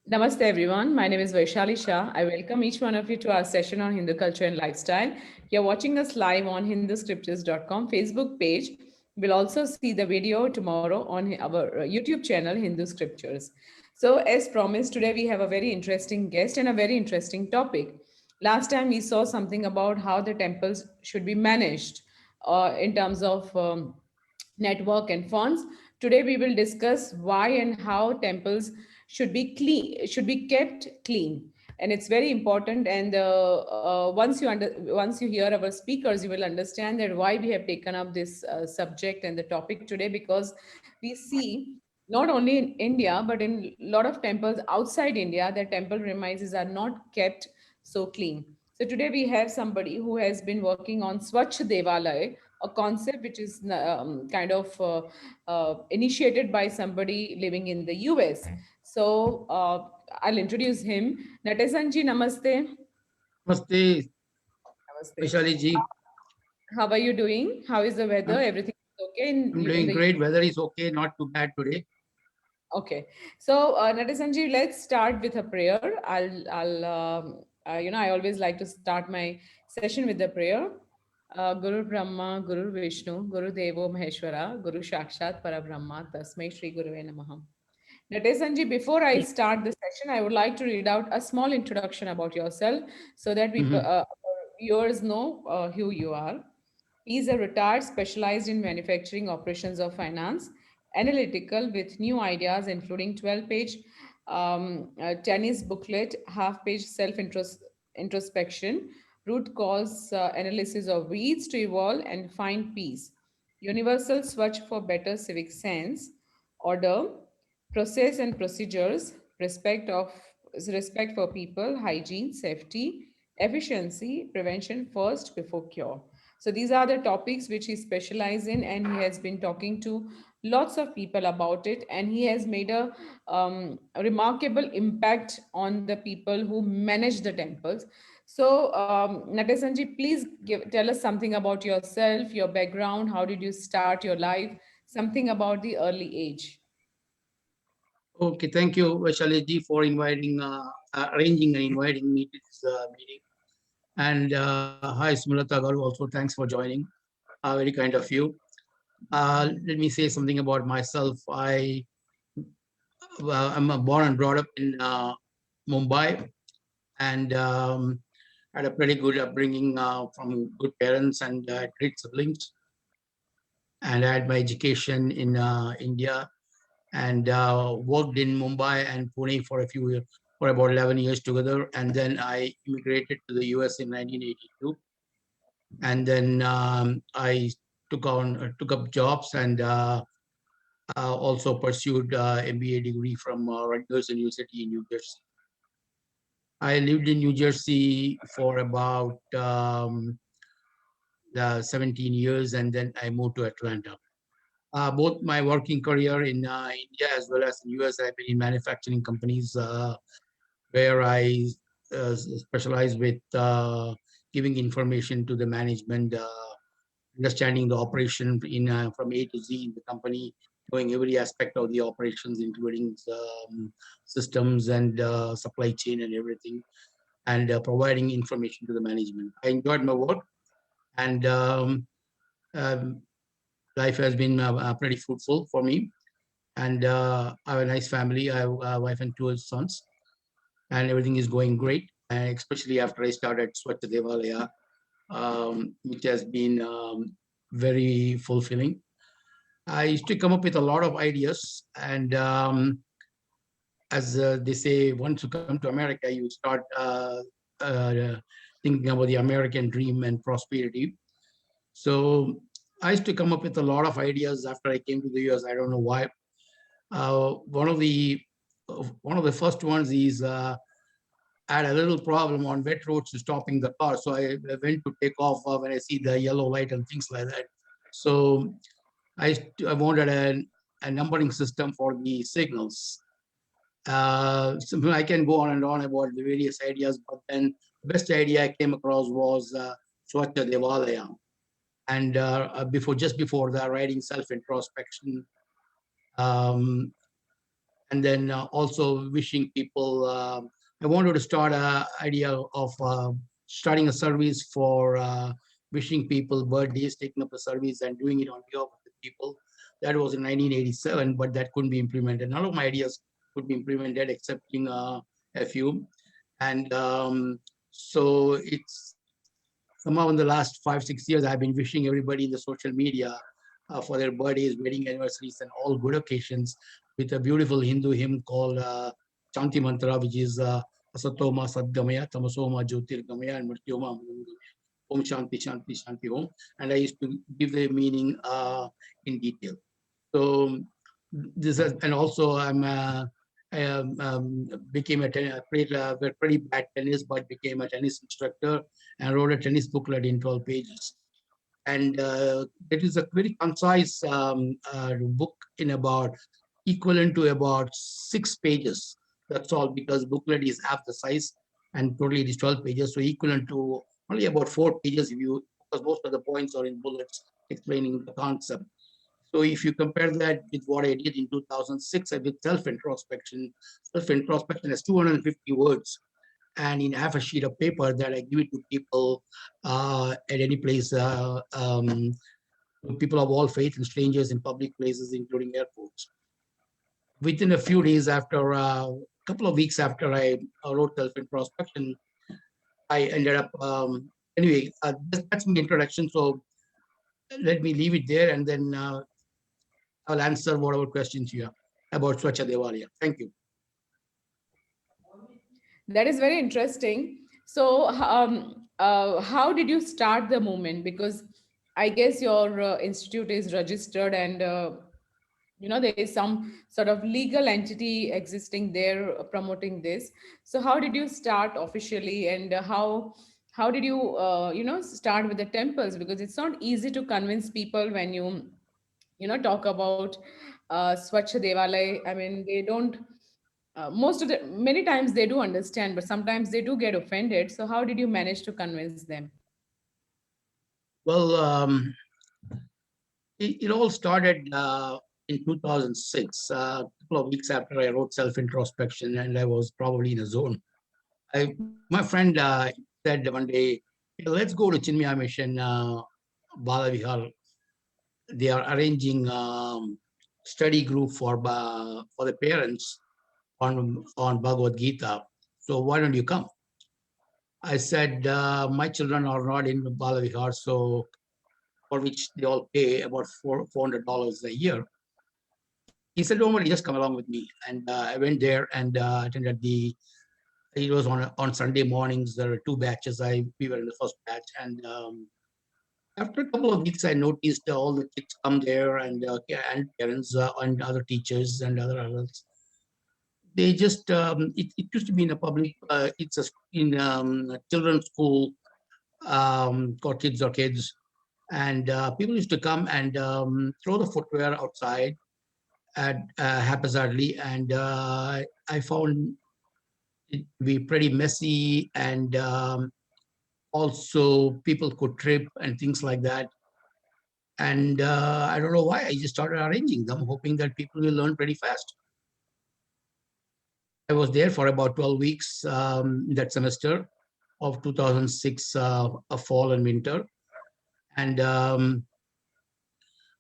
Namaste everyone. My name is Vaishali Shah. I welcome each one of you to our session on Hindu culture and lifestyle. You're watching us live on hinduscriptures.com Facebook page. We'll also see the video tomorrow on our YouTube channel Hindu Scriptures. So as promised, today we have a very interesting guest and a very interesting topic. Last time we saw something about how the temples should be managed in terms of network and funds. Today we will discuss why and how temples should be kept clean, and it's very important. And once you hear our speakers, you will understand that why we have taken up this subject and the topic today, because we see not only in India but in a lot of temples outside India that temple premises are not kept so clean. So today we have somebody who has been working on Swatch Devalaya, a concept which is initiated by somebody living in the US. So I'll introduce him. Natesan ji, namaste. Namaste, Namaste. Vaishali ji. How are you doing? How is the weather? I'm, Everything is okay I'm in doing the great. Weather is okay, not too bad today. Okay. So, Natesan ji, let's start with a prayer. I always like to start my session with the prayer. Guru Brahma, Guru Vishnu, Guru Devo Maheshwara, Guru Shakshat Parabrahma, Tasmai Shri Guruve Namaha. Natesan ji, before I start the session, I would like to read out a small introduction about yourself so that Mhm. our viewers know who you are. He is a retired specialized in manufacturing operations of finance, analytical with new ideas, including 12-page tennis booklet, half-page introspection, root cause analysis of weeds to evolve and find peace, universal swatch for better civic sense, order, process and procedures, respect for people, hygiene, safety, efficiency, prevention first before cure. So these are the topics which he specializes in, and he has been talking to lots of people about it, and he has made a remarkable impact on the people who manage the temples. So, Natesanji, please tell us something about yourself, your background, how did you start your life, something about the early age. Okay, thank you, Vaishali ji, for arranging and inviting me to this meeting. And hi, Sumalatha Garu, also thanks for joining. Very kind of you. Let me say something about myself. I'm born and brought up in Mumbai, and had a pretty good upbringing from good parents and great siblings. And I had my education in India and worked in Mumbai and Pune for for about 11 years together. And then I immigrated to the US in 1982. And then I took up jobs and also pursued MBA degree from Rutgers University in New Jersey. I lived in New Jersey for about 17 years, and then I moved to Atlanta. Both my working career in India as well as in US, I've been in manufacturing companies where I specialize with giving information to the management, understanding the operation in from A to Z in the company, knowing every aspect of the operations, including systems and supply chain and everything, and providing information to the management. I enjoyed my work, and um, life has been pretty fruitful for me. And I have a nice family. I have a wife and two sons, and everything is going great. And especially after I started Swatcha Devalaya, which has been very fulfilling. I used to come up with a lot of ideas, and as they say, once you come to America, you start uh, thinking about the American dream and prosperity. So I used to come up with a lot of ideas after I came to the US. I don't know why. Uh, one of the one of the first ones is I had a little problem on wet roads to stopping the car. So I went to take off when I see the yellow light and things like that. So I wanted a numbering system for the signals. So I can go on and on about the various ideas, but then the best idea I came across was Swatcha Devalaya. And just before that, writing self introspection. Um, and then also wishing people. I wanted to start a idea of starting a service for wishing people birthdays, taking up a service and doing it on behalf of the people. That was in 1987, but that couldn't be implemented. None of my ideas could be implemented, excepting a few. And so it's somehow in the last 5, 6 years, I've been wishing everybody in the social media for their birthdays, wedding anniversaries, and all good occasions with a beautiful Hindu hymn called Shanti Mantra, which is Asatoma Sadgamaya, Tamasoma Jyotirgamaya, and Mrityoma Amarungamaya. Om Shanti Shanti Shanti Om. And I used to give the meaning in detail. So this is, and also I became I played pretty bad tennis, but became a tennis instructor and wrote a tennis booklet in 12 pages. And it is a very concise book in about equivalent to about 6 pages. That's all, because booklet is half the size and totally it is 12 pages. So equivalent to only about 4 pages if you, because most of the points are in bullets explaining the concept. So if you compare that with what I did in 2006 with self-introspection has 250 words, and in half a sheet of paper that I give it to people at any place, people of all faith and strangers in public places, including airports. Within a few days after, a couple of weeks after I wrote self-introspection, I ended up, anyway, that's my introduction. So let me leave it there, and then I'll answer whatever questions you have about Swatchha Devalaya. Thank you. That is very interesting. So, how did you start the movement? Because I guess your institute is registered, and there is some sort of legal entity existing there promoting this. So, how did you start officially, and how did you start with the temples? Because it's not easy to convince people when you talk about Swatch Devalaya. I mean, they don't most of the many times they do understand, but sometimes they do get offended. So how did you manage to convince them? Well, it all started in 2006, a couple of weeks after I wrote self-introspection, and I was probably in a zone. My friend said one day, "Hey, let's go to Chinmaya Mission, Balavihar. They are arranging study group for the parents on Bhagavad Gita. So why don't you come?" I said, my children are not in Balavihar, so for which they all pay about $400 a year. He said, "Don't worry, just come along with me." And I went there and attended it was on Sunday mornings. There were two batches. We were in the first batch. And after a couple of weeks, I noticed all the kids come there, and parents and other teachers and other adults. They just, it used to be in a public, it's in a children's school called Kids or Kids. And people used to come and throw the footwear outside at haphazardly. And I found it to be pretty messy, and also people could trip and things like that. And I don't know why, I just started arranging them, hoping that people will learn pretty fast. I was there for about 12 weeks that semester of 2006, a fall and winter. And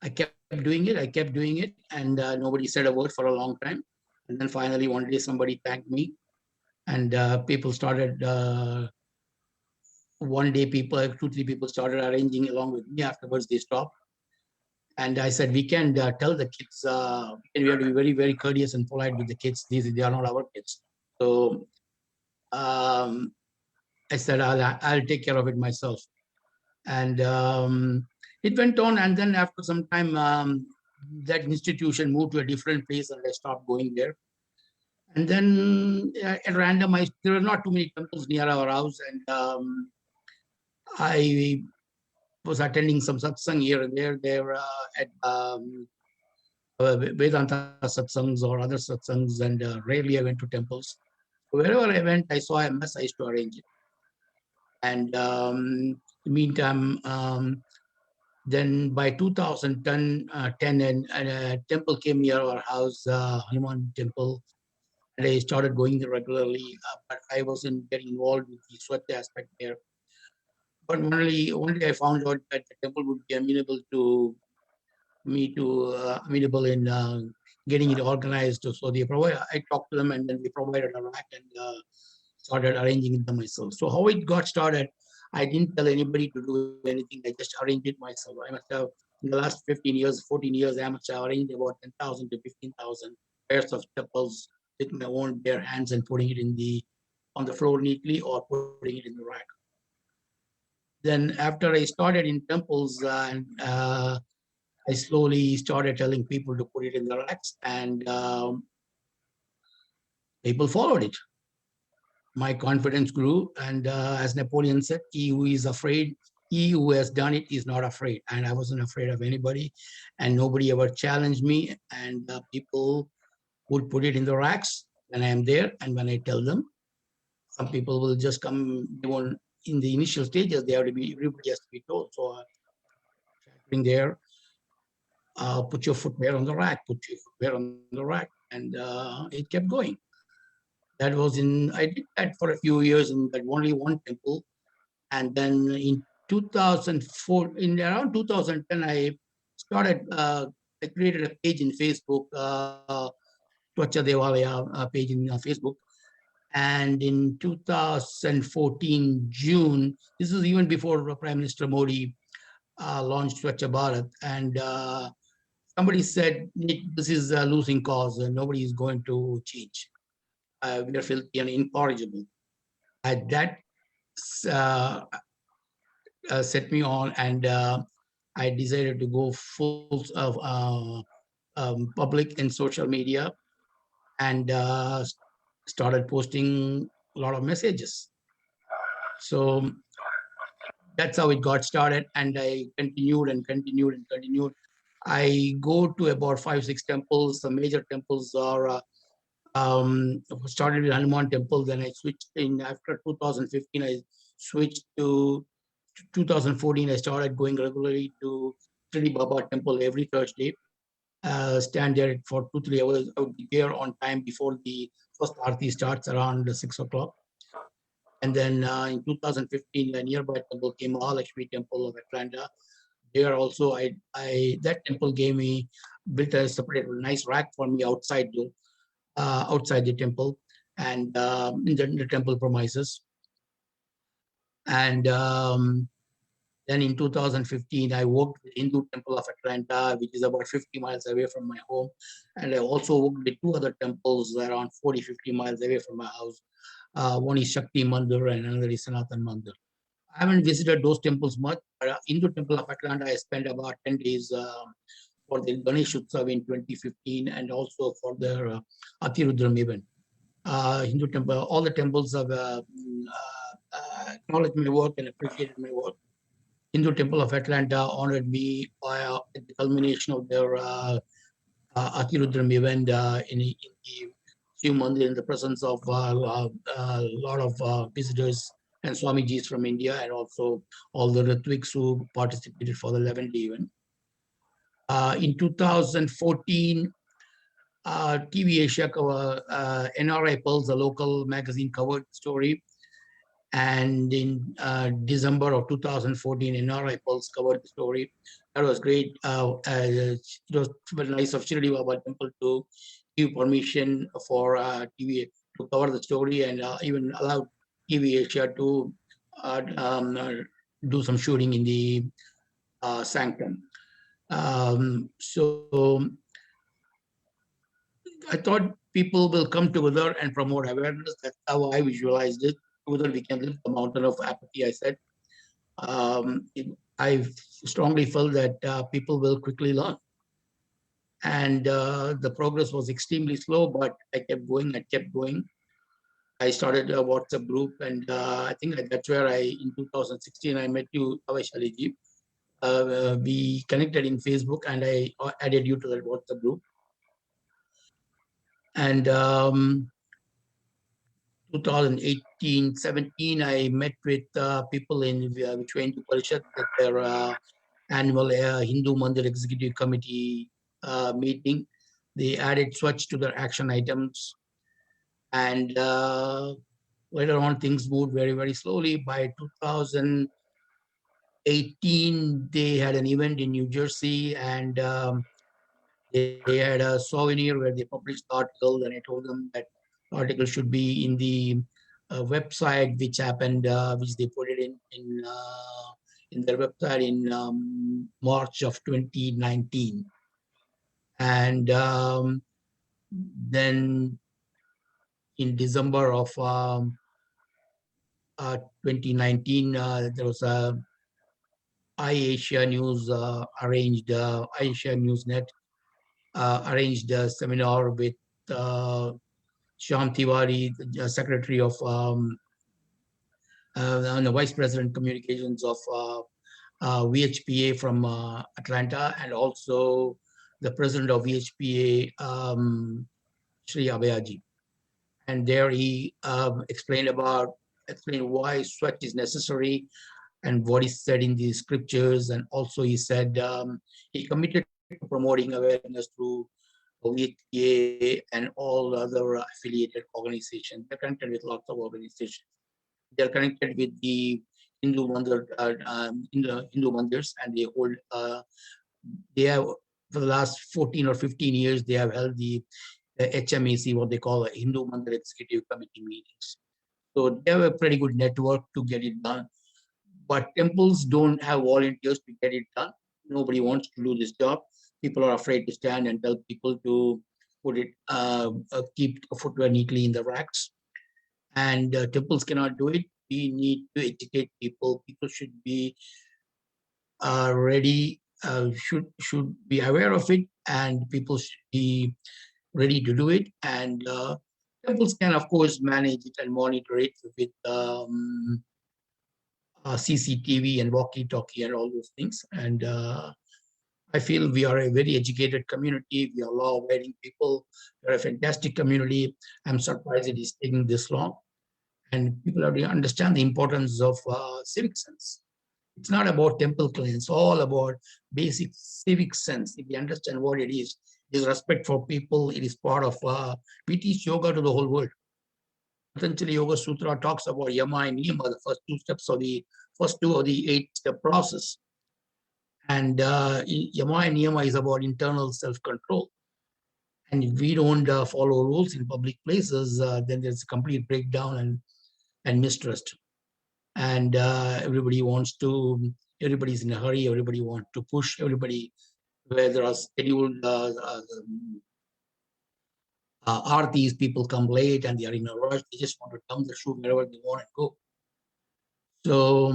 I kept doing it. And nobody said a word for a long time. And then finally, one day, somebody thanked me, and people started. One day, two, three people started arranging along with me. Afterwards, they stopped, and I said, "We can tell the kids. We have to be very, very courteous and polite with the kids. They are not our kids." So um, I said, "I'll take care of it myself." And it went on, and then after some time, that institution moved to a different place, and I stopped going there. And then at random, there were not too many temples near our house, and I was attending some satsang here and there. There at Vedanta satsangs or other satsangs, and rarely I went to temples. So wherever I went, I saw a mess. I used to arrange it. And in the meantime, Then by 2010, and a temple came near our house, Hanuman temple, and I started going there regularly. But I wasn't getting involved with the Swatch aspect there. But one day I found out that the temple would be amenable to amenable in getting it organized. So they provide. I talked to them, and then they provided a rack and started arranging it myself. So how it got started, I didn't tell anybody to do anything. I just arranged it myself. I must have in the last 15 years, 14 years, I must have arranged about 10,000 to 15,000 pairs of chappals with my own bare hands and putting it in the on the floor neatly or putting it in the rack. Then after I started in temples, I slowly started telling people to put it in the racks, and people followed it. My confidence grew, and as Napoleon said, he who is afraid, he who has done it is not afraid. And I wasn't afraid of anybody, and nobody ever challenged me. And people would put it in the racks when I am there, and when I tell them, some people will just come. They won't in the initial stages. They have to be everybody has to be told. So in there, put your footwear on the rack, put your footwear on the rack, and it kept going. That was in I did that for a few years in that only one temple, and then in 2004, in around 2010, I started. I created a page in Facebook, Swatcha Devalaya page in Facebook, and in 2014 June, this is even before Prime Minister Modi launched Swachha Bharat, and somebody said, "Nick, this is a losing cause, and nobody is going to change. We are filthy and incorrigible." That uh, set me on, and I decided to go full of public in social media, and started posting a lot of messages. So that's how it got started, and I continued and continued and continued. I go to about 5, 6 temples. The major temples are started with Hanuman temple. Then I switched in after 2015. I switched to 2014. I started going regularly to Shri Baba temple every Thursday. Stand there for 2, 3 hours. I would be there on time before the first arti starts around 6 o'clock. And then in 2015, a nearby temple came, Mahalakshmi Temple of Atlanta. There also, I that temple gave me built a separate nice rack for me outside the temple and in the temple premises. And then in 2015, I worked with Hindu Temple of Atlanta, which is about 50 miles away from my home. And I also worked with 2 other temples around 40, 50 miles away from my house. One is Shakti Mandir and another is Sanatan Mandir. I haven't visited those temples much, but Hindu Temple of Atlanta, I spent about 10 days for the Ganesh Utsav in 2015 and also for their Atirudram event. Hindu temple, all the temples have acknowledged my work and appreciated my work. Hindu Temple of Atlanta honored me at the culmination of their Atirudram event in the Shiv Mandir in the presence of a lot of visitors and Swamijis from India and also all the Ritwiks who participated for the 11th event. In 2014, TV Asia NRI Pulse, a local magazine, covered the story. And in December of 2014, NRI Pulse covered the story. That was great. It was very nice of Shirdi Baba Temple to give permission for TV to cover the story and even allow TV Asia to uh, um, uh, do some shooting in the sanctum. So I thought people will come together and promote awareness. That's how I visualized it. Together we can lift the mountain of apathy, I said. I strongly felt that people will quickly learn. And the progress was extremely slow, but I kept going, I kept going. I started a WhatsApp group, and I think that's where in 2016, I met you, Vaishli ji. We connected in Facebook, and I added you to that WhatsApp group. And 2018, 17, I met with people in which were into Parishad that were annual Hindu Mandir Executive Committee meeting. They added Swatch to their action items, and later on things moved very, very slowly. By 2018, they had an event in New Jersey, and they had a souvenir where they published the article, and I told them that the article should be in the website, which happened, which they put it in their website in March of 2019. And then in December of 2019, there was a iAsia News iAsia Newsnet arranged a seminar with uh, Shyam Tiwari, the Secretary of and the Vice President Communications of VHPA from Atlanta, and also the President of VHPA, Sri Abhayaji. And there he explained why Swatch is necessary and what is said in the scriptures, and also he said he committed to promoting awareness through VHPA and all other affiliated organizations. They're connected with lots of organizations. They're connected with the Hindu Mandirs, and they have for the last 14 or 15 years they have held the HMAC, what they call a Hindu Mandir Executive Committee meetings. So they have a pretty good network to get it done. But temples don't have volunteers to get it done. Nobody wants to do this job. People are afraid to stand and tell people to put it, keep footwear neatly in the racks. And temples cannot do it. We need to educate people. People should be ready, should be aware of it, and people should be ready to do it. And temples can, of course, manage it and monitor it with CCTV and walkie-talkie and all those things. And I feel we are a very educated community. We are law-abiding people. We are a fantastic community. I'm surprised it is taking this long. And people have to understand the importance of civic sense. It's not about temple cleanse, it's all about basic civic sense. If you understand what it is respect for people. It is part of, we teach yoga to the whole world. Patanjali Yoga Sutra talks about yama and niyama, the first two of the 8-step process. And yama and niyama is about internal self-control. And if we don't follow rules in public places, then there's a complete breakdown and mistrust. And everybody's in a hurry, everybody wants to push, everybody, where there are scheduled artis, people come late and they are in a rush, they just want to dump the shoe wherever they want to go. So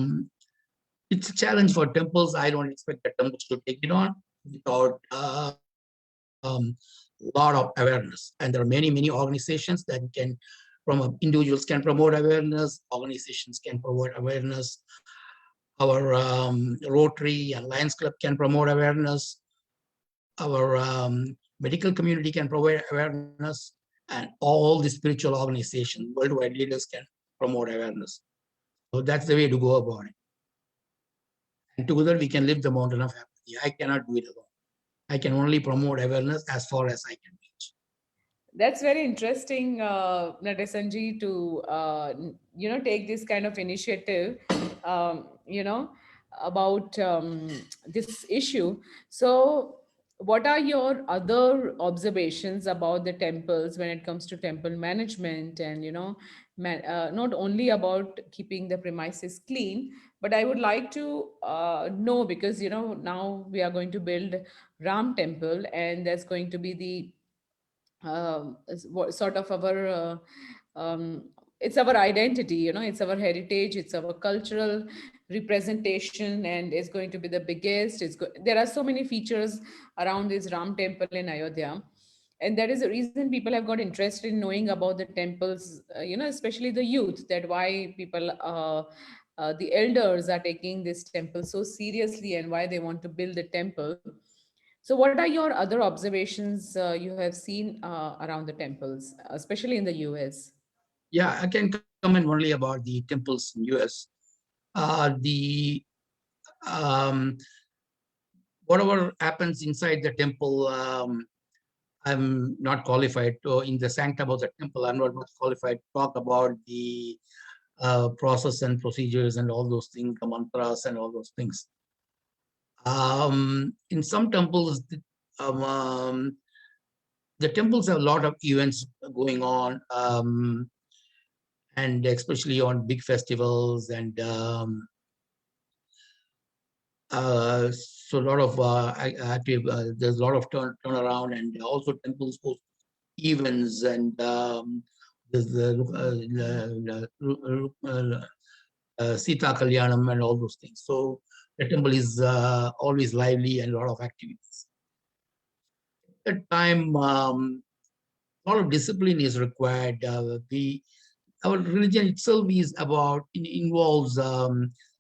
it's a challenge for temples. I don't expect the temples to take it on without lot of awareness. And there are many organizations that can, individuals can promote awareness, organizations can promote awareness. Our Rotary and Lions Club can promote awareness. Our medical community can provide awareness, and all the spiritual organizations, worldwide leaders can promote awareness. So that's the way to go about it. And together we can lift the mountain of apathy. I cannot do it alone. I can only promote awareness as far as I can reach. That's very interesting, Natesanji, to take this kind of initiative, about this issue. So, what are your other observations about the temples when it comes to temple management, and not only about keeping the premises clean, but I would like to know, because now we are going to build Ram Temple, and there's going to be the sort of our it's our identity, it's our heritage, it's our cultural representation, and it's going to be the biggest. There are so many features around this Ram temple in Ayodhya, and that is the reason people have got interested in knowing about the temples, especially the youth, that why people the elders are taking this temple so seriously and why they want to build the temple. So, what are your other observations you have seen around the temples, especially in the US? Yeah, I can comment only about the temples in US. The um, whatever happens inside the temple, I'm not qualified to, in the sanctum of the temple, I'm not much qualified to talk about the process and procedures and all those things, the mantras and all those things. In some temples, um, um, the temples have a lot of events going on, and especially on big festivals, and so a lot of there's a lot of turnaround, and also temples host events, and there's Sita Kalyanam and all those things. So the temple is always lively and a lot of activities. At that time, a lot of discipline is required. Our religion itself is about, involves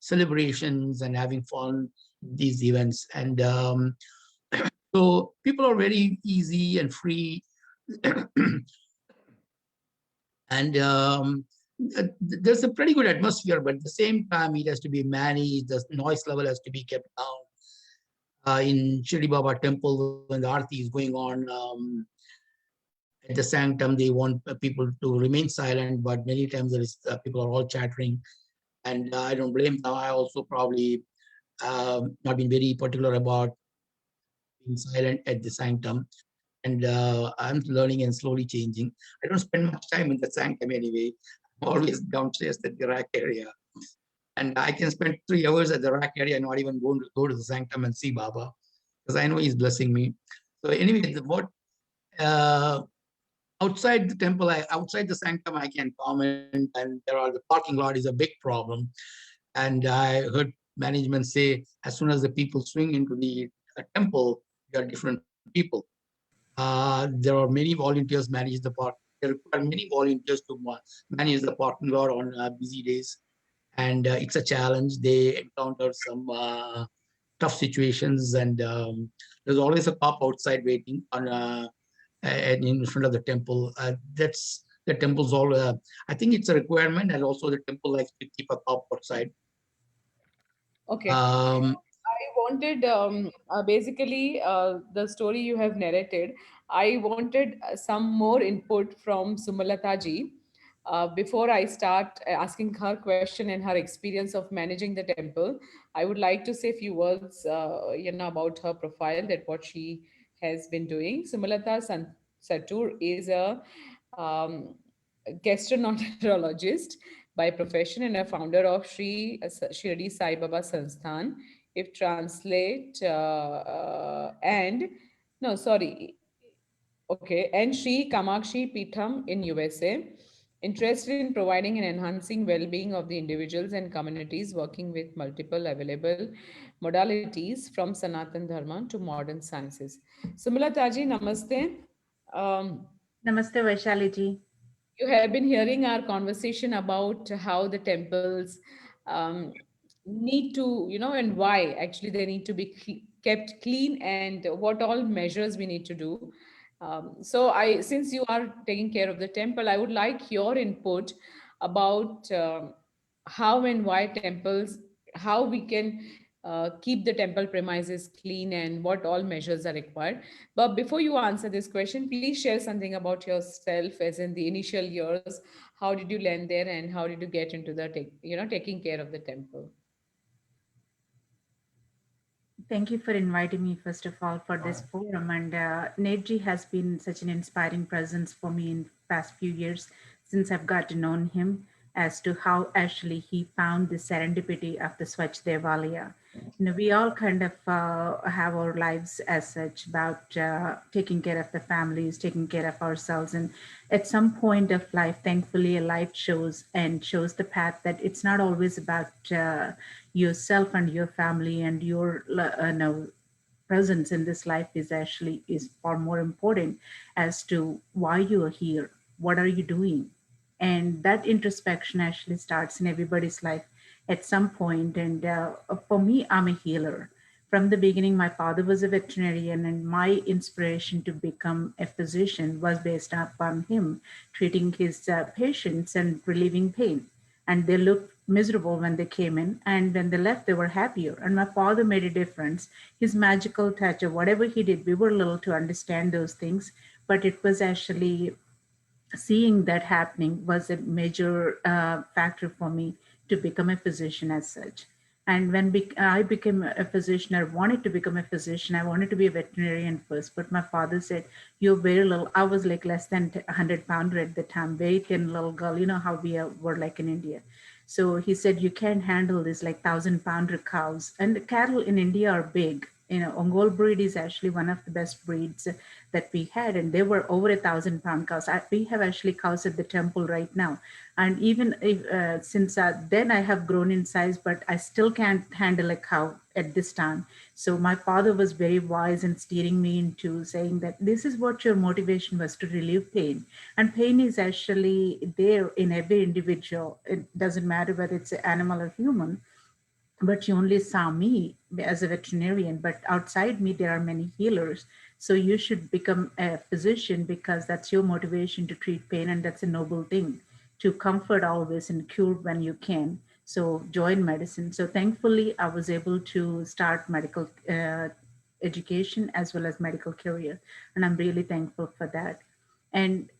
celebrations and having fun, these events, and so people are very easy and free, and there's a pretty good atmosphere, but at the same time, it has to be managed. The noise level has to be kept down. In Shirdi Baba temple, when the Aarti is going on, at the sanctum, they want people to remain silent, but many times there is people are all chattering, and I don't blame them. I also probably not been very particular about being silent at the sanctum, and I'm learning and slowly changing. I don't spend much time in the sanctum anyway. I'm always downstairs at the rack area, and I can spend 3 hours at the rack area, not even go to the sanctum and see Baba, because I know he's blessing me. So anyway, what outside the temple, outside the sanctum, I can comment, and the parking lot is a big problem. And I heard management say, as soon as the people swing into the temple, there are different people. There are many volunteers manage the park. There are many volunteers to manage the parking lot on busy days, and it's a challenge. They encounter some tough situations, and there's always a cop outside waiting on in front of the temple. That's the temple's all. I think it's a requirement, and also the temple likes to keep a cop outside. Okay. Um, I wanted basically the story you have narrated. I wanted some more input from Sumalatha ji before I start asking her question and her experience of managing the temple. I would like to say a few words, about her profile, that what she has been doing. Satoor is a um, gastroenterologist by profession and a founder of Shirdi Sai Baba Sansthan. If translate and no, sorry, okay, and Sri Kamakshi Pitham in USA, interested in providing and enhancing well-being of the individuals and communities, working with multiple available modalities from Sanatan Dharma to modern sciences. Sumalataji, namaste. Um, Namaste, Vaishali ji. you have been hearing our conversation about how the temples um, need to, and why actually they need to be kept clean, and what all measures we need to do. Since you are taking care of the temple, I would like your input about how and why temples, how we can keep the temple premises clean, and what all measures are required. But before you answer this question, please share something about yourself, as in the initial years. How did you land there, and how did you get into the taking care of the temple? Thank you for inviting me, first of all, for this forum. And Nedji has been such an inspiring presence for me in past few years since I've got to know him as to how actually he found the serendipity of the Swatch Devalaya. We all kind of have our lives as such about taking care of the families, taking care of ourselves. And at some point of life, thankfully, a light shows and shows the path that it's not always about yourself and your family and your no, presence in this life is far more important as to why you are here, what are you doing, and that introspection actually starts in everybody's life at some point. And for me, I'm a healer. From the beginning, my father was a veterinarian, and my inspiration to become a physician was based upon him treating his patients and relieving pain. And they looked miserable when they came in, and when they left they were happier. And my father made a difference. His magical touch or whatever he did, we were little to understand those things, but it was actually seeing that happening was a major factor for me to become a physician as such. And when I became a physician, I wanted to become a physician. I wanted to be a veterinarian first, but my father said, "You're very little." I was like less than 100 pounder at the time, very thin little girl. You know how we were like in India. So he said, "You can't handle this like 1,000 pounder cows." And the cattle in India are big. You know, Ongol breed is actually one of the best breeds that we had, and they were over 1,000 pound cows. We have actually cows at the temple right now, and even if, since then I have grown in size, but I still can't handle a cow at this time. So my father was very wise in steering me into saying that this is what your motivation was, to relieve pain, and pain is actually there in every individual. It doesn't matter whether it's an animal or human, but you only saw me as a veterinarian, but outside me there are many healers. So you should become a physician because that's your motivation to treat pain, and that's a noble thing, to comfort always and cure when you can. So join medicine. So thankfully I was able to start medical education as well as medical career, and I'm really thankful for that. And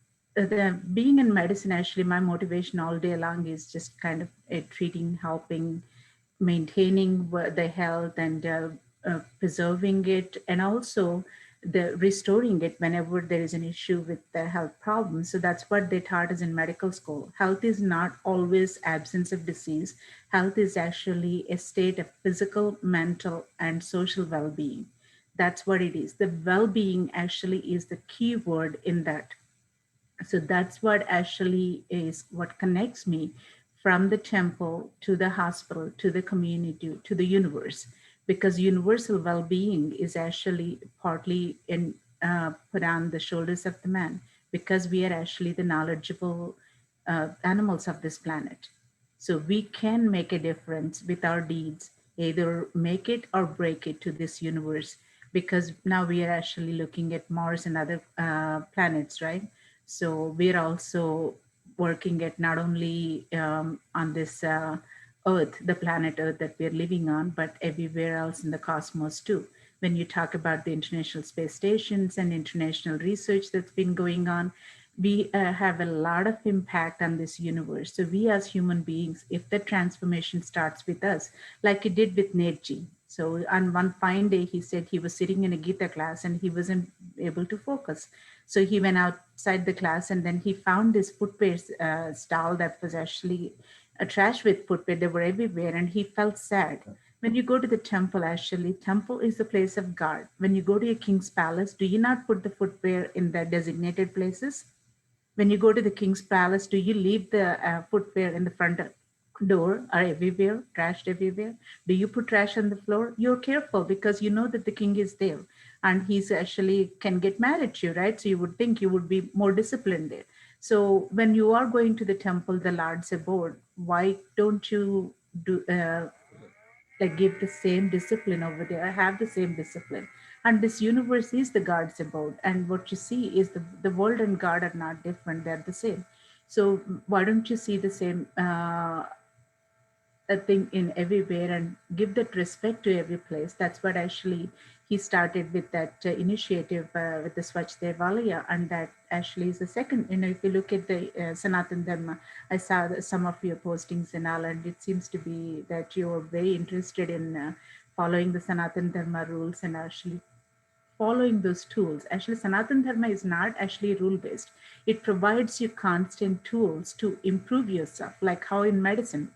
being in medicine, actually my motivation all day long is just kind of treating, helping, maintaining the health, and preserving it, and also the restoring it whenever there is an issue with the health problem. So that's what they taught us in medical school. Health is not always absence of disease. Health is actually a state of physical, mental, and social well-being. That's what it is. The well-being actually is the key word in that. So that's what actually is what connects me from the temple to the hospital to the community to the universe, because universal well-being is actually partly put on the shoulders of the man, because we are actually the knowledgeable animals of this planet. So we can make a difference with our deeds, either make it or break it to this universe, because now we are actually looking at Mars and other planets, right? So we're also working at not only on this Earth, the planet Earth that we're living on, but everywhere else in the cosmos too. When you talk about the international space stations and international research that's been going on, we have a lot of impact on this universe. So we as human beings, if the transformation starts with us, like it did with Netji. So on one fine day, he said he was sitting in a Gita class and he wasn't able to focus. So he went outside the class and then he found this footwear stall that was actually a trash with footwear. They were everywhere and he felt sad. When you go to the temple, actually, temple is the place of God. When you go to a king's palace, do you not put the footwear in the designated places? When you go to the king's palace, do you leave the footwear in the front door or everywhere, trashed everywhere? Do you put trash on the floor? You're careful because you know that the king is there and he's actually can get mad at you, right? So you would think you would be more disciplined there. So when you are going to the temple, the Lord's abode, why don't you do like give the same discipline over there? I have the same discipline. And this universe is the God's abode. And what you see is the world and God are not different, they're the same. So why don't you see the same a thing in everywhere and give that respect to every place? That's what actually he started with that initiative with the Swatch Devalaya, and that actually is the second. You know, if you look at the Sanatan Dharma, I saw some of your postings and all, and it seems to be that you're very interested in following the Sanatan Dharma rules and actually following those tools. Actually, Sanatan Dharma is not actually rule based. It provides you constant tools to improve yourself, like how in medicine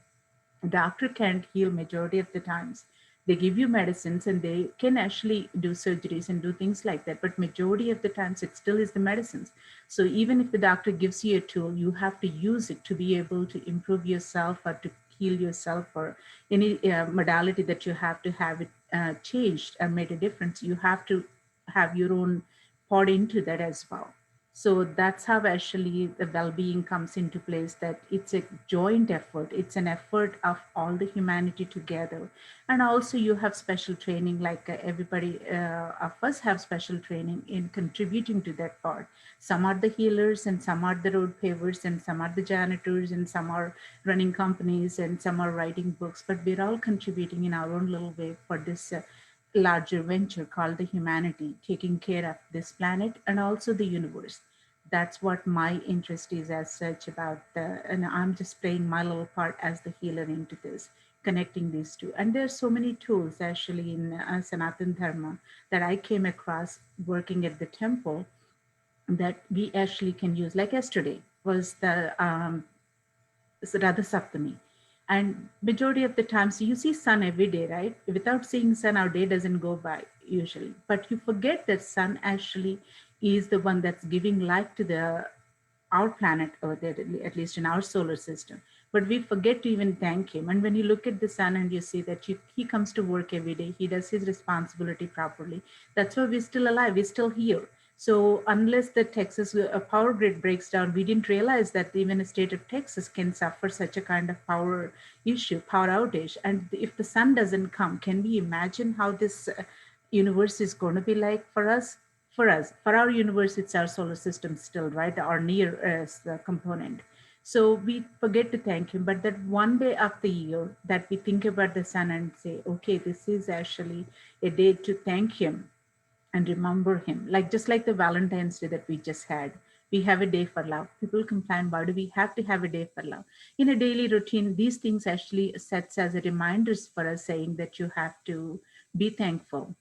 doctor can't heal majority of the times. They give you medicines and they can actually do surgeries and do things like that, but majority of the times it still is the medicines. So even if the doctor gives you a tool, you have to use it to be able to improve yourself or to heal yourself, or any modality that you have to have it changed and made a difference. You have to have your own part into that as well. So that's how actually the well-being comes into place, that it's a joint effort, it's an effort of all the humanity together. And also you have special training, like everybody of us have special training in contributing to that part. Some are the healers, and some are the road pavers, and some are the janitors, and some are running companies, and some are writing books, but we're all contributing in our own little way for this larger venture called the humanity, taking care of this planet and also the universe. That's what my interest is as such about the, and I'm just playing my little part as the healer into this, connecting these two. And there's so many tools actually in Sanatan Dharma that I came across working at the temple that we actually can use. Like yesterday was the Radha Saptami. And majority of the times you see sun every day, right? Without seeing sun, our day doesn't go by usually. But you forget that sun actually is the one that's giving life to the our planet Earth, at least in our solar system. But we forget to even thank him. And when you look at the sun and you see that he comes to work every day, he does his responsibility properly. That's why we're still alive, we're still here. So unless the Texas power grid breaks down, we didn't realize that even the state of Texas can suffer such a kind of power issue, power outage. And if the sun doesn't come, can we imagine how this universe is going to be like for us? For our universe, it's our solar system still, right? Our nearest component. So we forget to thank him. But that one day of the year that we think about the sun and say, okay, this is actually a day to thank him and remember him, like just like the Valentine's Day that we just had. We have a day for love. People complain, why do we have to have a day for love? In a daily routine, these things actually sets as a reminders for us, saying that you have to be thankful,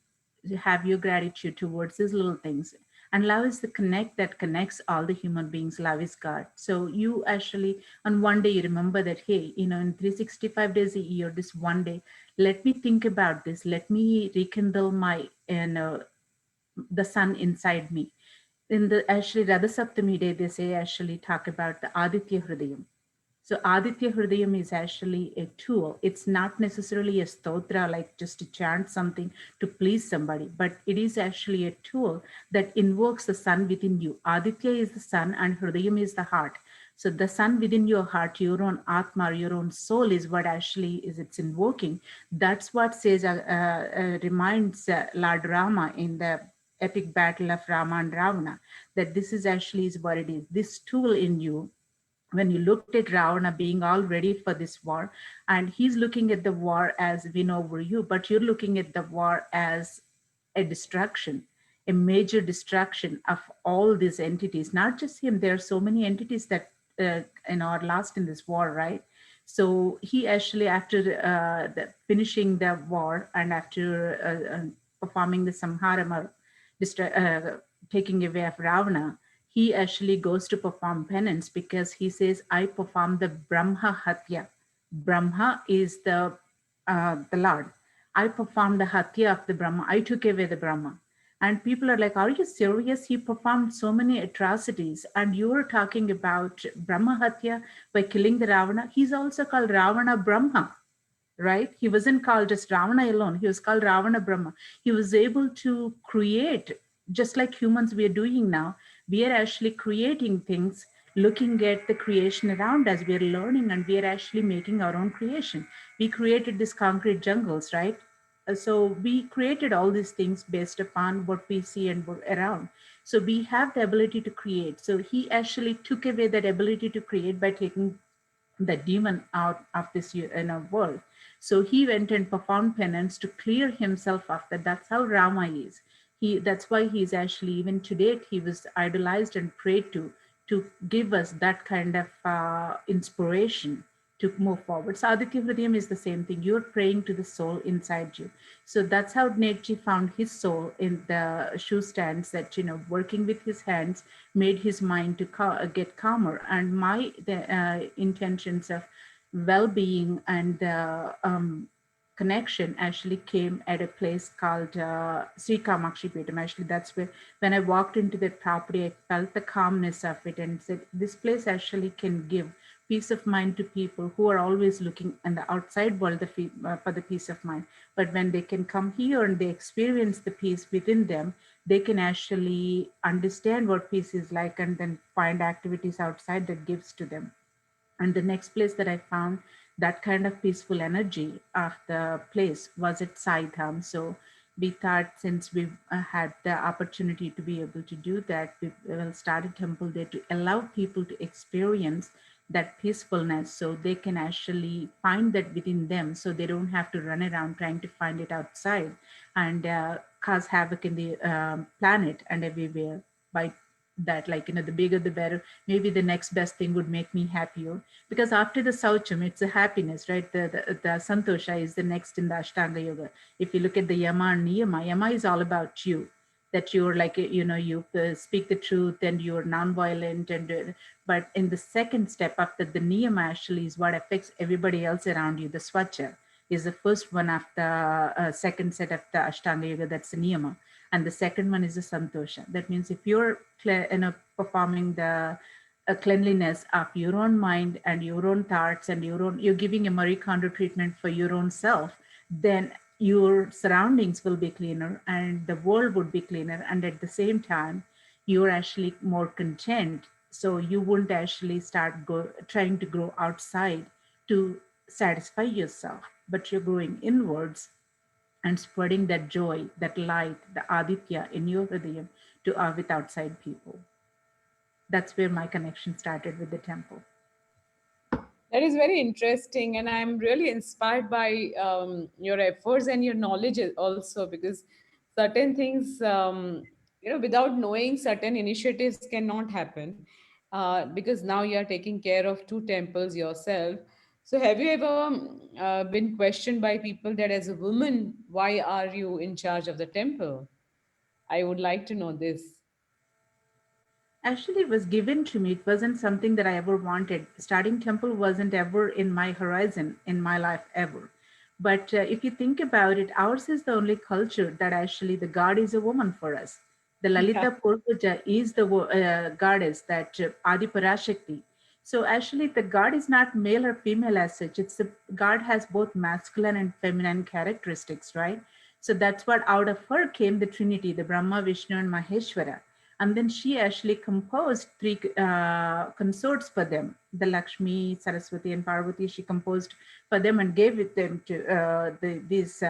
have your gratitude towards these little things. And love is the connect that connects all the human beings. Love is God. So you actually, on one day, you remember that, hey, in 365 days a year, this one day, let me think about this. Let me rekindle my, the sun inside me. In the actually Radha Saptami day, they say actually talk about the Aditya Hridayam. So Aditya Hridayam is actually a tool. It's not necessarily a stotra, like just to chant something to please somebody, but it is actually a tool that invokes the sun within you. Aditya is the sun and Hridayam is the heart. So the sun within your heart, your own Atma, your own soul is what actually is it's invoking. That's what says, reminds Lord Rama in the epic battle of Rama and Ravana, that this is actually is what it is. This tool in you, when you looked at Ravana being all ready for this war, and he's looking at the war as win over you, but you're looking at the war as a destruction, a major destruction of all these entities, not just him. There are so many entities that are lost in this war, right? So he actually, after finishing the war and after performing the samharam, or taking away of Ravana, he actually goes to perform penance because he says, I perform the Brahma Hatya. Brahma is the Lord. I performed the Hatya of the Brahma. I took away the Brahma. And people are like, are you serious? He performed so many atrocities. And you were talking about Brahma Hatya by killing the Ravana. He's also called Ravana Brahma, right? He wasn't called just Ravana alone. He was called Ravana Brahma. He was able to create, just like humans we are doing now. We are actually creating things, looking at the creation around us. We are learning and we are actually making our own creation. We created these concrete jungles, right? So we created all these things based upon what we see and around. So we have the ability to create. So he actually took away that ability to create by taking the demon out of this world. So he went and performed penance to clear himself of that. That's how Rama is. That's why he's actually, even to date, he was idolized and prayed to give us that kind of inspiration to move forward. So Aditya Hridayam is the same thing. You're praying to the soul inside you. So that's how Netji found his soul in the shoe stands, that, working with his hands made his mind to get calmer. And my intentions of well-being and connection actually came at a place called Sri Kamakshi Petam. Actually, that's where, when I walked into that property, I felt the calmness of it and said, this place actually can give peace of mind to people who are always looking in the outside world for the peace of mind. But when they can come here and they experience the peace within them, they can actually understand what peace is like and then find activities outside that gives to them. And the next place that I found that kind of peaceful energy of the place was at Saidham. So we thought, since we had the opportunity to be able to do that, we will start a temple there to allow people to experience that peacefulness, so they can actually find that within them, so they don't have to run around trying to find it outside and cause havoc in the planet and everywhere by that, like, the bigger the better. Maybe the next best thing would make me happier, because after the Saucham, it's a happiness, right? The Santosha is the next in the Ashtanga Yoga. If you look at the Yama and Niyama, Yama is all about you, that you're like, you speak the truth and you're non-violent. But in the second step after the Niyama actually is what affects everybody else around you. The Swatcha is the first one of the second set of the Ashtanga Yoga, that's the Niyama. And the second one is the Santosha. That means if you're performing the cleanliness of your own mind and your own thoughts and you're giving a Marie Kondo treatment for your own self, then your surroundings will be cleaner and the world would be cleaner. And at the same time, you're actually more content. So you wouldn't actually start trying to grow outside to satisfy yourself, but you're growing inwards and spreading that joy, that light, the Aditya in your Hridayam to with outside people. That's where my connection started with the temple. That is very interesting, and I'm really inspired by your efforts and your knowledge also, because certain things, without knowing, certain initiatives cannot happen. Because now you are taking care of two temples yourself. So, have you ever been questioned by people that as a woman, why are you in charge of the temple? I would like to know this. Actually, it was given to me. It wasn't something that I ever wanted. Starting temple wasn't ever in my horizon in my life ever. But if you think about it, ours is the only culture that actually the god is a woman for us. The Yeah. Lalita Purvaja is the goddess, that Adi Parashakti. So actually, the god is not male or female as such. It's the god has both masculine and feminine characteristics, right? So that's what out of her came the Trinity, the Brahma, Vishnu, and Maheshwara. And then she actually composed three consorts for them, the Lakshmi, Saraswati, and Parvati. She composed for them and gave it them to these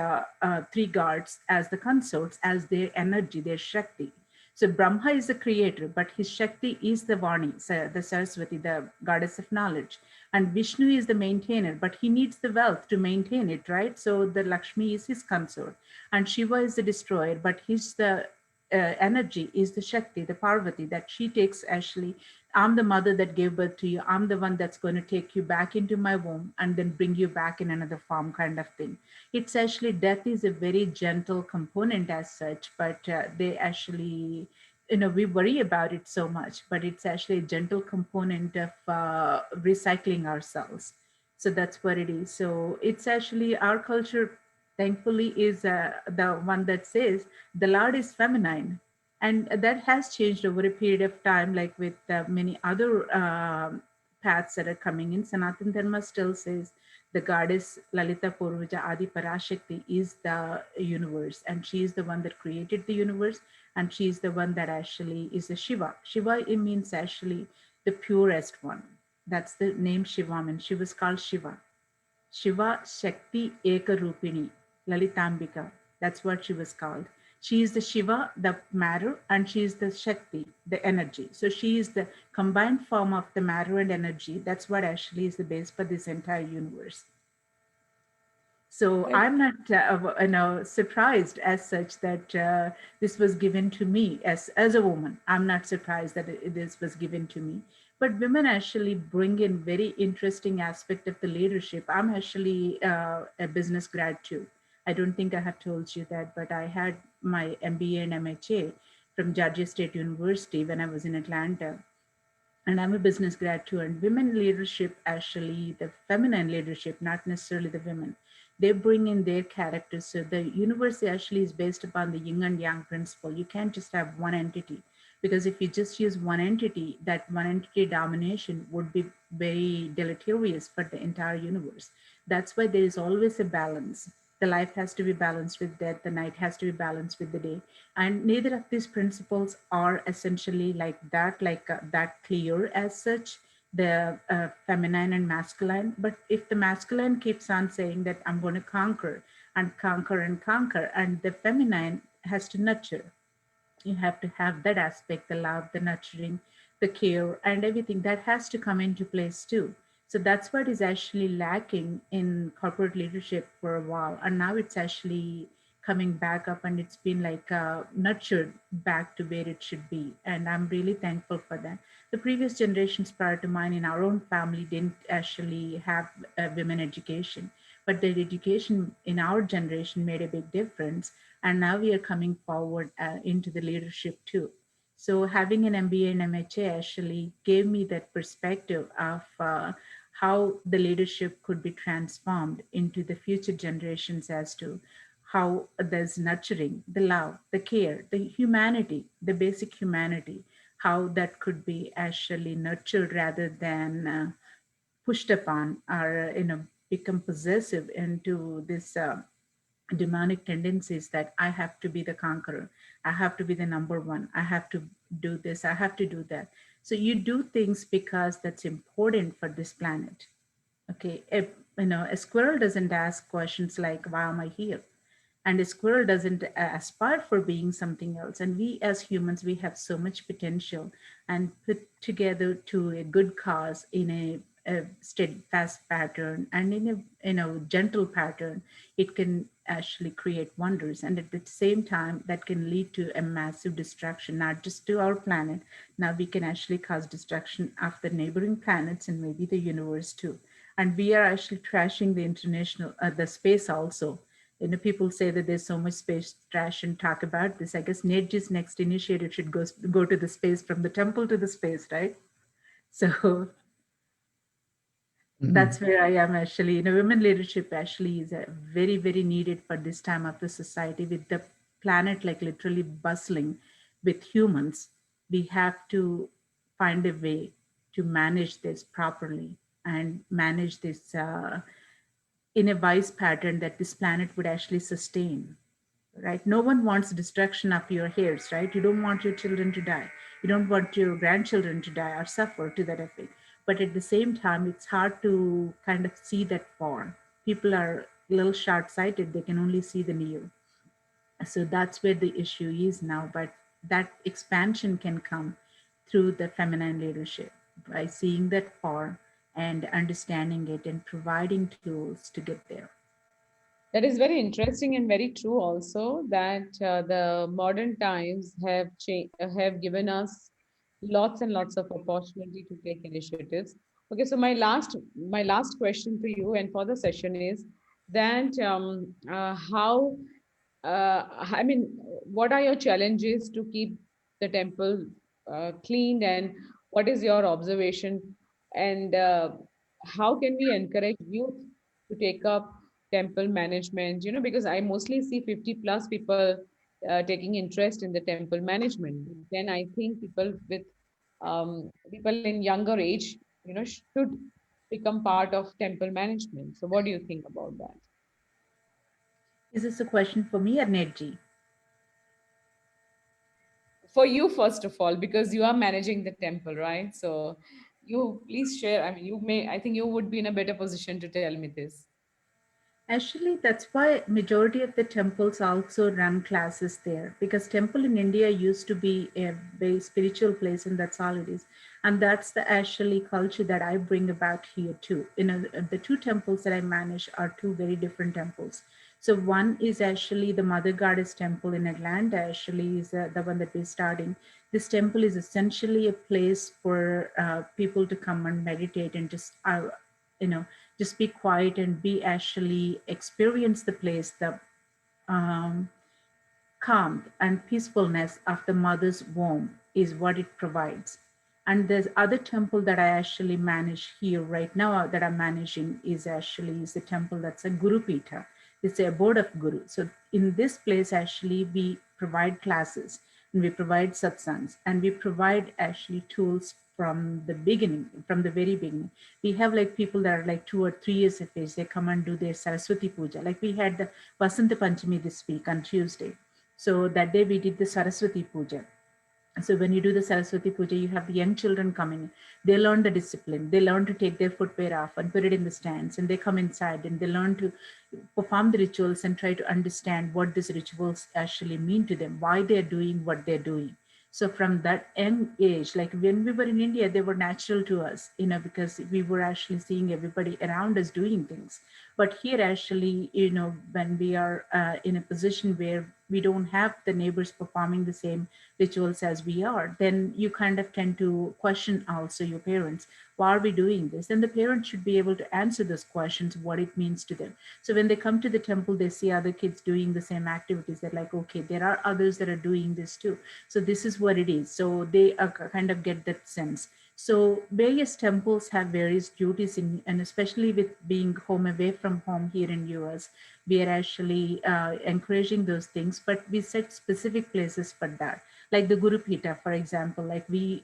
three gods as the consorts, as their energy, their Shakti. So Brahma is the creator, but his Shakti is the Vani, the Saraswati, the goddess of knowledge. And Vishnu is the maintainer, but he needs the wealth to maintain it, right? So the Lakshmi is his consort. And Shiva is the destroyer, but he's the energy is the Shakti, the Parvati, that she takes actually. I'm the mother that gave birth to you. I'm the one that's going to take you back into my womb and then bring you back in another form, kind of thing. It's actually, death is a very gentle component as such, but they actually, we worry about it so much, but it's actually a gentle component of recycling ourselves. So that's what it is. So it's actually our culture, thankfully, is the one that says the Lord is feminine. And that has changed over a period of time, like with many other paths that are coming in. Sanatan Dharma still says the goddess Lalita Purvaja Adi Parashakti is the universe, and she is the one that created the universe, and she is the one that actually is the Shiva. Shiva, it means actually the purest one. That's the name Shiva means. She was called Shiva. Shiva Shakti Ekarupini, Lalitambika. That's what she was called. She is the Shiva, the matter, and she is the Shakti, the energy. So she is the combined form of the matter and energy. That's what actually is the base for this entire universe. So I'm not, surprised as such that this was given to me as a woman. I'm not surprised that this was given to me. But women actually bring in very interesting aspect of the leadership. I'm actually a business grad too. I don't think I have told you that, but I had my MBA and MHA from Georgia State University when I was in Atlanta, and I'm a business grad too. And women leadership, actually, the feminine leadership, not necessarily the women, they bring in their characters. So the universe actually is based upon the yin and yang principle. You can't just have one entity, because if you just use one entity, that one entity domination would be very deleterious for the entire universe. That's why there is always a balance. The life has to be balanced with death, the night has to be balanced with the day. And neither of these principles are essentially like that, that clear as such, the feminine and masculine. But if the masculine keeps on saying that I'm going to conquer and conquer and conquer, and the feminine has to nurture, you have to have that aspect, the love, the nurturing, the care, and everything that has to come into place too. So that's what is actually lacking in corporate leadership for a while, and now it's actually coming back up, and it's been like nurtured back to where it should be, and I'm really thankful for that. The previous generations prior to mine in our own family didn't actually have women education, but the education in our generation made a big difference, and now we are coming forward into the leadership too. So having an MBA and MHA actually gave me that perspective of how the leadership could be transformed into the future generations, as to how there's nurturing, the love, the care, the humanity, the basic humanity, how that could be actually nurtured rather than pushed upon, or become possessive into this demonic tendencies that I have to be the conqueror, I have to be the number one, I have to do this, I have to do that. So you do things because that's important for this planet. Okay, if, a squirrel doesn't ask questions like, why am I here? And a squirrel doesn't aspire for being something else. And we as humans, we have so much potential, and put together to a good cause in a steadfast pattern and in a gentle pattern, it can actually create wonders. And at the same time, that can lead to a massive destruction, not just to our planet. Now we can actually cause destruction of the neighboring planets and maybe the universe too. And we are actually trashing the international the space also. People say that there's so much space trash and talk about this. I guess Nedji's next initiative should go to the space, from the temple to the space, right? So Mhm. that's where I am actually. Women leadership actually is very, very needed for this time of the society, with the planet like literally bustling with humans. We have to find a way to manage this properly and manage this in a wise pattern that this planet would actually sustain, right? No one wants destruction of your hairs, right? You don't want your children to die. You don't want your grandchildren to die or suffer to that effect. But at the same time, it's hard to kind of see that far. People are a little short sighted, they can only see the near. So that's where the issue is now. But that expansion can come through the feminine leadership by seeing that far and understanding it and providing tools to get there. That is very interesting and very true also that the modern times have given us lots and lots of opportunity to take initiatives. Okay, so my last question to you and for the session is that how I mean, what are your challenges to keep the temple cleaned, and what is your observation? And how can we encourage youth to take up temple management? Because I mostly see 50 plus people taking interest in the temple management. Then I think people in younger age, should become part of temple management. So, what do you think about that? Is this a question for me or Nedji? For you first of all, because you are managing the temple, right? So you please share. I mean, I think you would be in a better position to tell me this. Actually, that's why majority of the temples also run classes there, because temple in India used to be a very spiritual place, and that's all it is. And that's the actually culture that I bring about here too. The two temples that I manage are two very different temples. So one is actually the Mother Goddess Temple in Atlanta. Actually, is the one that we're starting. This temple is essentially a place for people to come and meditate and just you know just be quiet and be actually experience the place, the um, calm and peacefulness of the mother's womb is what it provides. And there's other temple that I actually manage here right now that I'm managing is a temple that's a Guru Pita. It's a board of Guru. So in this place, actually, we provide classes and we provide satsangs and we provide actually tools from the beginning, from the very beginning. We have like people that are like 2 or 3 years of age, they come and do their Saraswati Puja. Like we had the Vasanta Panchami this week on Tuesday. So that day we did the Saraswati Puja. So when you do the Saraswati Puja, you have the young children coming in. They learn the discipline. They learn to take their footwear off and put it in the stands, and they come inside and they learn to perform the rituals and try to understand what these rituals actually mean to them, why they're doing what they're doing. So from that young age, like when we were in India, they were natural to us, because we were actually seeing everybody around us doing things. But here, actually, when we are in a position where we don't have the neighbors performing the same rituals as we are, then you kind of tend to question also your parents. Why are we doing this? And the parents should be able to answer those questions, what it means to them. So when they come to the temple, they see other kids doing the same activities. They're like, okay, there are others that are doing this too. So this is what it is. So they kind of get that sense. So various temples have various duties and especially with being home away from home here in US, we are actually encouraging those things, but we set specific places for that. Like the Guru Pita, for example, like we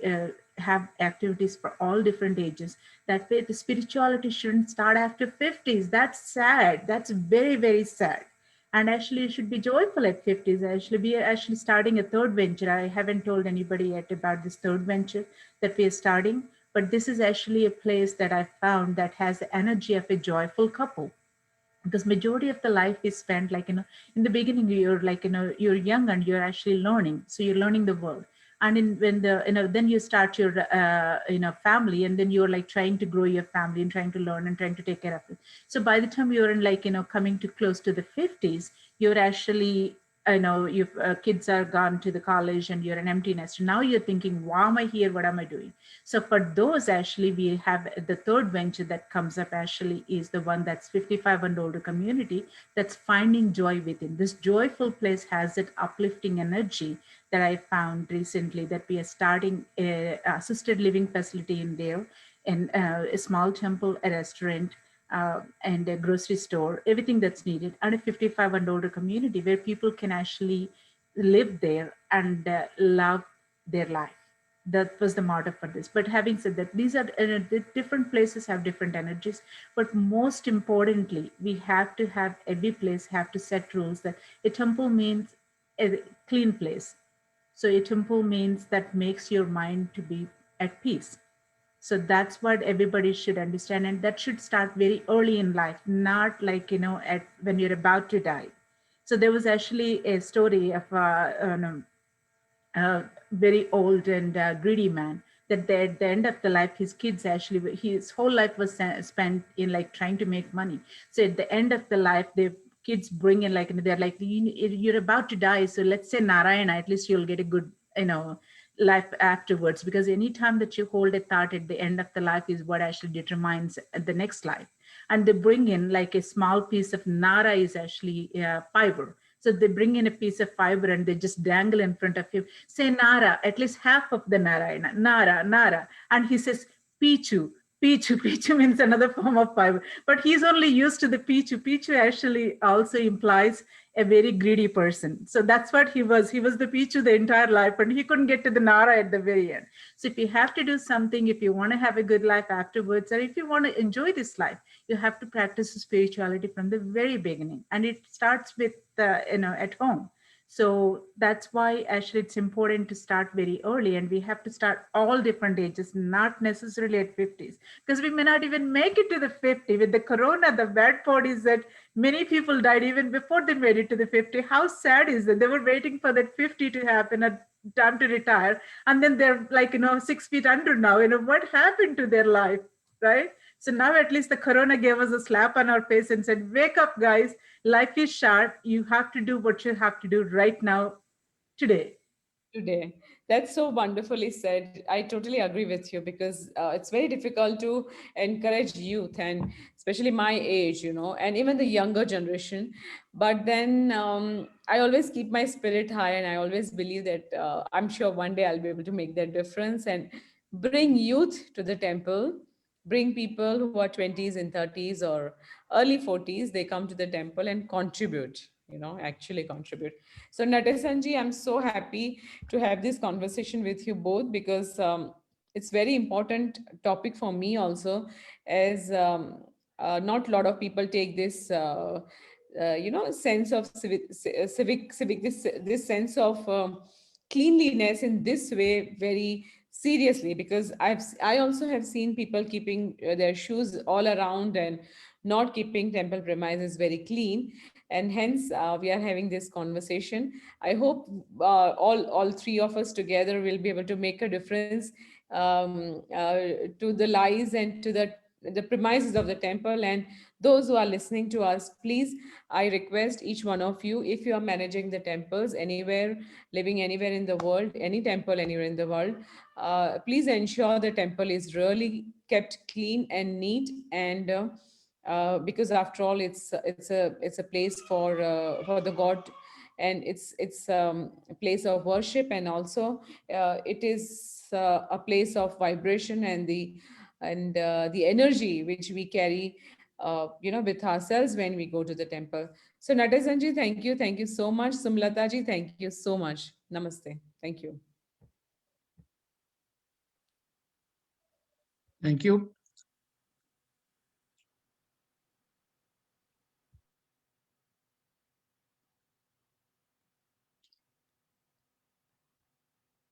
have activities for all different ages. That way, the spirituality shouldn't start after 50s. That's sad. That's very, very sad. And actually, you should be joyful at 50s. Actually, we are actually starting a third venture. I haven't told anybody yet about this third venture that we are starting, but this is actually a place that I found that has the energy of a joyful couple, because majority of the life is spent like in the beginning you're like you're young and you're actually learning, so you're learning the world. And when the then you start your family, and then you're like trying to grow your family and trying to learn and trying to take care of it. So by the time you're in like coming to close to the 50s, you're actually your kids are gone to the college and you're an empty nester. Now you're thinking, why am I here, what am I doing? So for those, actually, we have the third venture that comes up actually is the one that's 55 and older community that's finding joy within. This joyful place has that uplifting energy that I found recently, that we are starting a assisted living facility in there, and a small temple, a restaurant, and a grocery store, everything that's needed, and a 55 and older community where people can actually live there and love their life. That was the motto for this. But having said that, these are the different places have different energies. But most importantly, we have to have every place have to set rules that a temple means a clean place. So a temple means that makes your mind to be at peace. So that's what everybody should understand, and that should start very early in life, not like at when you're about to die. So there was actually a story of a very old and greedy man, that at the end of the life, his kids actually, his whole life was spent in like trying to make money. So at the end of the life, the kids bring in like, they're like, you're about to die, so let's say Narayana, at least you'll get a good life afterwards, because any time that you hold a thought at the end of the life is what actually determines the next life. And they bring in like a small piece of Nara is actually fiber. So they bring in a piece of fiber and they just dangle in front of him, say Nara, at least half of the Narayana, Nara, Nara. And he says, Pichu, Pichu, Pichu means another form of fiber. But he's only used to the Pichu. Pichu actually also implies a very greedy person. So that's what he was. He was the Pichu the entire life, and he couldn't get to the Nara at the very end. So if you have to do something, if you want to have a good life afterwards, or if you want to enjoy this life, you have to practice spirituality from the very beginning. And it starts with, at home. So that's why actually it's important to start very early, and we have to start all different ages, not necessarily at 50s, because we may not even make it to the 50. With the corona, the bad part is that many people died even before they made it to the 50. How sad is that? They were waiting for that 50 to happen, a time to retire, and then they're like 6 feet under now. What happened to their life, right? So now at least the corona gave us a slap on our face and said, wake up, guys. Life is short. You have to do what you have to do right now, today. Today. That's so wonderfully said. I totally agree with you, because it's very difficult to encourage youth, and especially my age, and even the younger generation. But then I always keep my spirit high, and I always believe that I'm sure one day I'll be able to make that difference and bring youth to the temple, bring people who are 20s and 30s or early 40s, they come to the temple and contribute, actually contribute. So Natesanji, I'm so happy to have this conversation with you both, because it's very important topic for me also, as not a lot of people take this sense of civic this sense of cleanliness in this way very seriously, because I also have seen people keeping their shoes all around and not keeping temple premises very clean, and hence we are having this conversation. I hope all three of us together will be able to make a difference to the lives and to the premises of the temple. And those who are listening to us, please, I request each one of you, if you are managing the temples anywhere, living anywhere in the world, any temple anywhere in the world, please ensure the temple is really kept clean and neat. And because after all, it's a place for the god, and it's a place of worship, and also it is a place of vibration, and the energy which we carry with ourselves when we go to the temple. So Natesan ji, thank you so much. Sumalatha ji, thank you so much. Namaste. Thank you. Thank you.